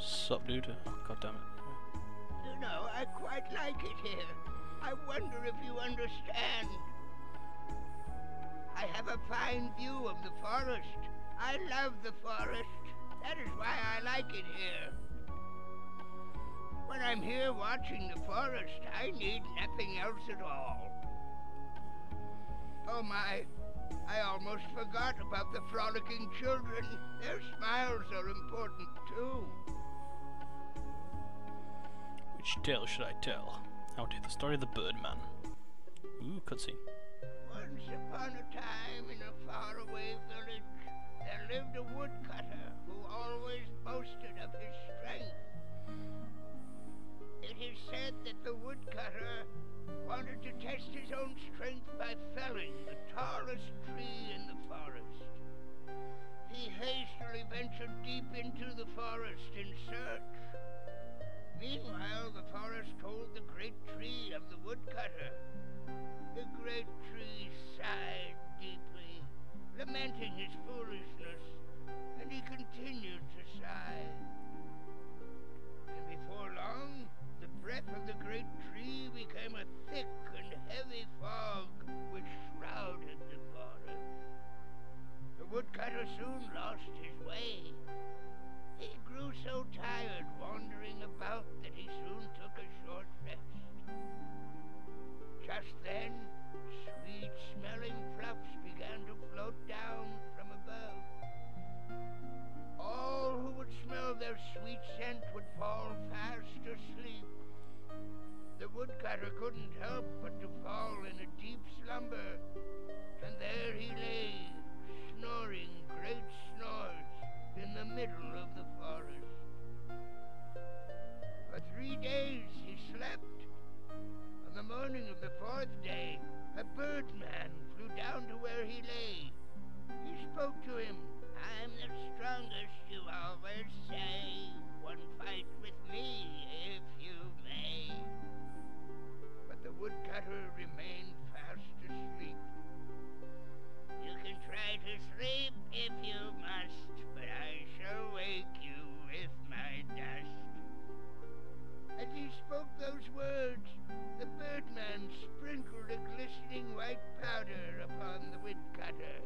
Sup, dude? Oh, God damn it. You know, I quite like it here. I wonder if you understand. I have a fine view of the forest. I love the forest. That is why I like it here. When I'm here watching the forest, I need nothing else at all. Oh my, I almost forgot about the frolicking children. Their smiles are important too. Which tale should I tell? I'll tell the story of the Birdman. Ooh, cutscene. Once upon a time in a faraway village, there lived a woodcutter who always boasted of his strength. It is said that the woodcutter wanted to test his own strength by felling the tallest tree in the forest. He hastily ventured deep into the forest in search. Meanwhile, the forest told the great tree of the woodcutter. The great tree sighed deeply, lamenting his foolishness, and he continued to sigh. And before long, the breath of the great tree became a thick and heavy fog which shrouded the forest. The woodcutter soon lost his way. He grew so tired wandering about that he soon took a short rest. Just then, sweet-smelling fluffs began to float down from above. All who would smell their sweet scent would fall fast asleep. The woodcutter couldn't help but to fall in a deep slumber, and there he lay, snoring great snores in the middle of the forest. For 3 days he slept. On the morning of the 4th day, a birdman flew down to where he lay. He spoke to him. "I'm the strongest, you always say. One fight with me, if you may." But the woodcutter remained fast asleep. "You can try to sleep if you must, but I shall wake you with my dust." As he spoke those words, the birdman sprinkled a glistening white powder upon the woodcutter.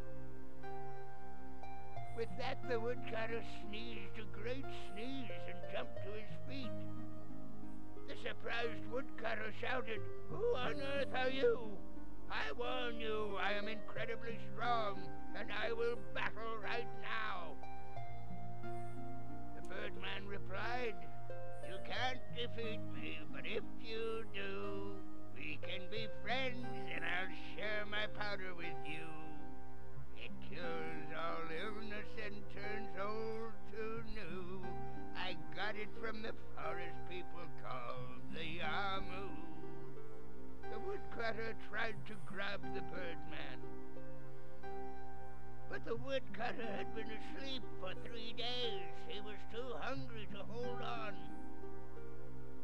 With that, the woodcutter sneezed a great sneeze and jumped to his feet. The surprised woodcutter shouted, "Who on earth are you? I warn you, I am incredibly strong, and I will battle right now." The birdman replied, "You can't defeat me, but if you do, we can be friends, and I'll share my powder with you. It cures all illness and turns old to new. I got it from the forest people called the Yamu." The woodcutter tried to grab the birdman, but the woodcutter had been asleep for 3 days. He was too hungry to hold on.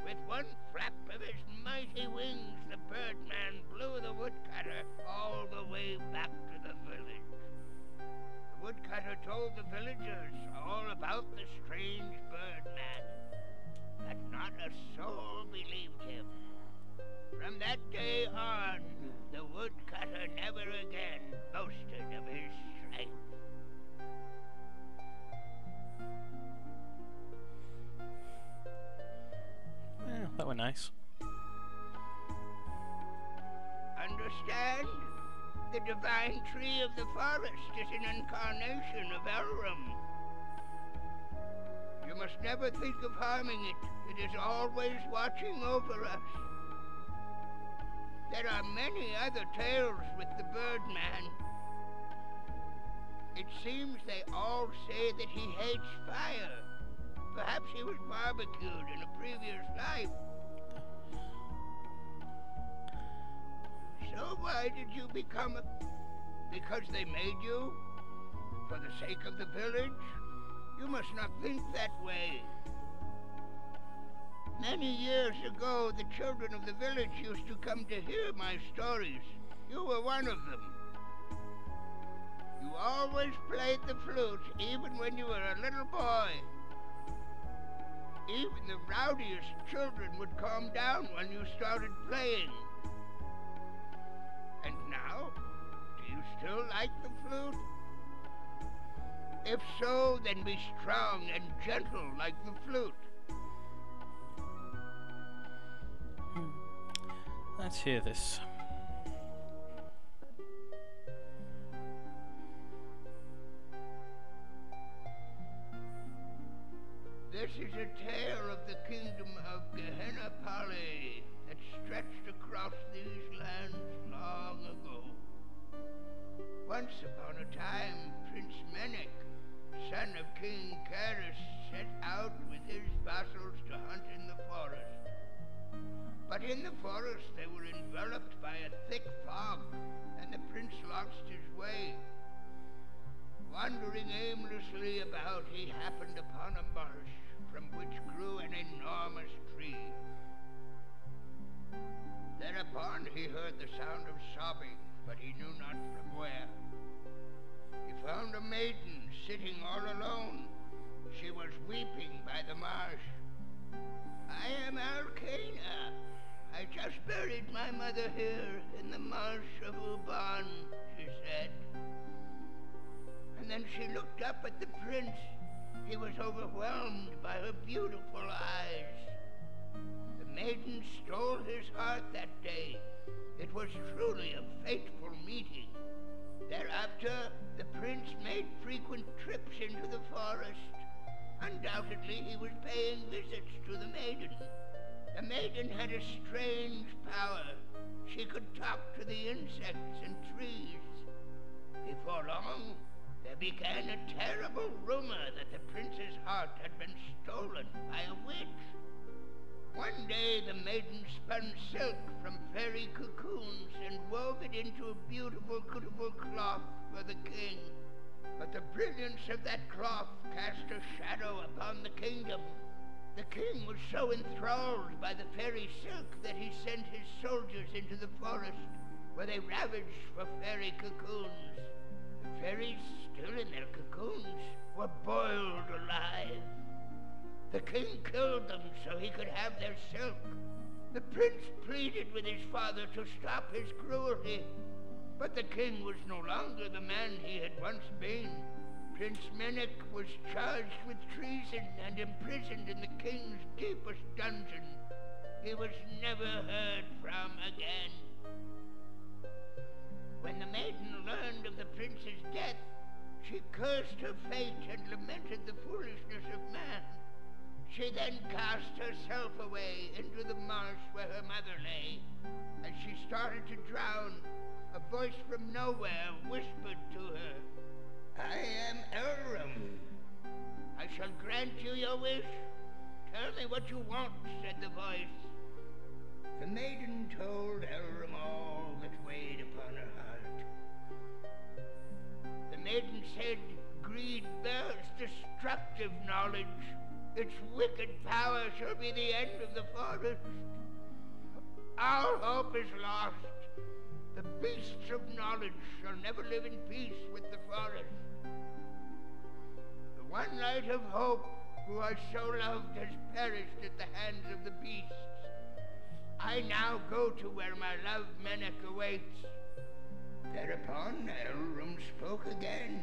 With one flap of his mighty wings, the birdman blew the woodcutter all the way back to the village. The woodcutter told the villagers all about the strange birdman, but not a soul believed him. From that day on, the woodcutter never again boasted of his strength. Yeah, that went nice. Understand? The divine tree of the forest is an incarnation of Elrum. You must never think of harming it. It is always watching over us. There are many other tales with the birdman. It seems they all say that he hates fire. Perhaps he was barbecued in a previous life. So why did you become a... Because they made you? For the sake of the village? You must not think that way. Many years ago, the children of the village used to come to hear my stories. You were one of them. You always played the flute, even when you were a little boy. Even the rowdiest children would calm down when you started playing. And now, do you still like the flute? If so, then be strong and gentle like the flute. Let's hear this. This is a tale of the kingdom of Gehenna Pali that stretched across these lands long ago. Once upon a time, Prince Menek, son of King Karis, set out with his vassals to hunt in the forest. But in the forest they were enveloped by a thick fog, and the prince lost his way. Wandering aimlessly about, he happened upon a marsh from which grew an enormous tree. Thereupon he heard the sound of sobbing, but he knew not from where. He found a maiden sitting all alone. She was weeping by the marsh. "I am Alcana. I just buried my mother here in the marsh of Uban," she said. And then she looked up at the prince. He was overwhelmed by her beautiful eyes. The maiden stole his heart that day. It was truly a fateful meeting. Thereafter, the prince made frequent trips into the forest. Undoubtedly, he was paying visits to the maiden. The maiden had a strange power. She could talk to the insects and trees. Before long, there began a terrible rumor that the prince's heart had been stolen by a witch. One day, the maiden spun silk from fairy cocoons and wove it into a beautiful cloth for the king. But the brilliance of that cloth cast a shadow upon the kingdom. The king was so enthralled by the fairy silk that he sent his soldiers into the forest, where they ravaged for fairy cocoons. The fairies, still in their cocoons, were boiled alive. The king killed them so he could have their silk. The prince pleaded with his father to stop his cruelty, but the king was no longer the man he had once been. Prince Menek was charged with treason and imprisoned in the king's deepest dungeon. He was never heard from again. When the maiden learned of the prince's death, she cursed her fate and lamented the foolishness of man. She then cast herself away into the marsh where her mother lay. As she started to drown, a voice from nowhere whispered to her, "I am Elrum. I shall grant you your wish. Tell me what you want," said the voice. The maiden told Elrum all that weighed upon her heart. The maiden said, "Greed bears destructive knowledge. Its wicked power shall be the end of the forest. All hope is lost. The beasts of knowledge shall never live in peace with the forest. The one light of hope, who I so loved, has perished at the hands of the beasts. I now go to where my love Menek awaits." Thereupon Elrum spoke again.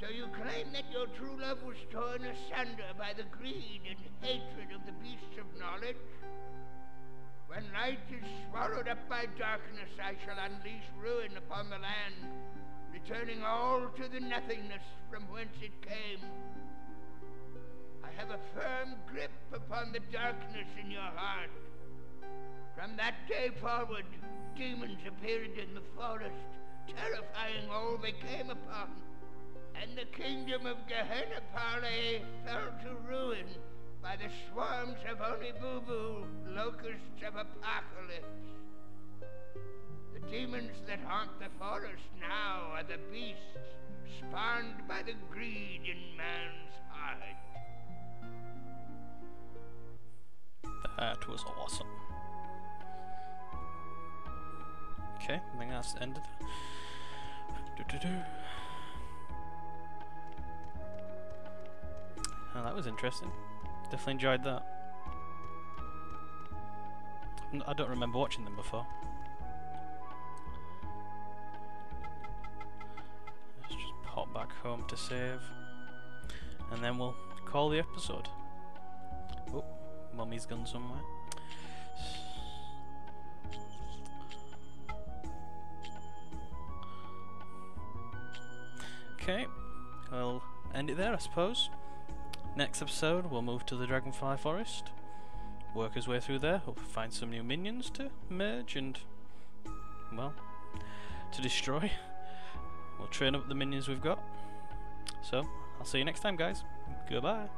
"So you claim that your true love was torn asunder by the greed and hatred of the beasts of knowledge? When light is swallowed up by darkness, I shall unleash ruin upon the land, returning all to the nothingness from whence it came. I have a firm grip upon the darkness in your heart. From that day forward, demons appeared in the forest, terrifying all they came upon, and the kingdom of Gehenna Pali fell to ruin by the swarms of Onibubu, locusts of apocalypse. The demons that haunt the forest now are the beasts spawned by the greed in man's heart." That was awesome. Okay, I think that's the end of it. Oh, that was interesting. Definitely enjoyed that. I don't remember watching them before. Let's just pop back home to save, and then we'll call the episode. Oh, Mummy's gone somewhere. Okay, I'll end it there, I suppose. Next episode, we'll move to the Dragonfly Forest, work his way through there, hope we find some new minions to merge and, well, to destroy. We'll train up the minions we've got. So, I'll see you next time, guys. Goodbye.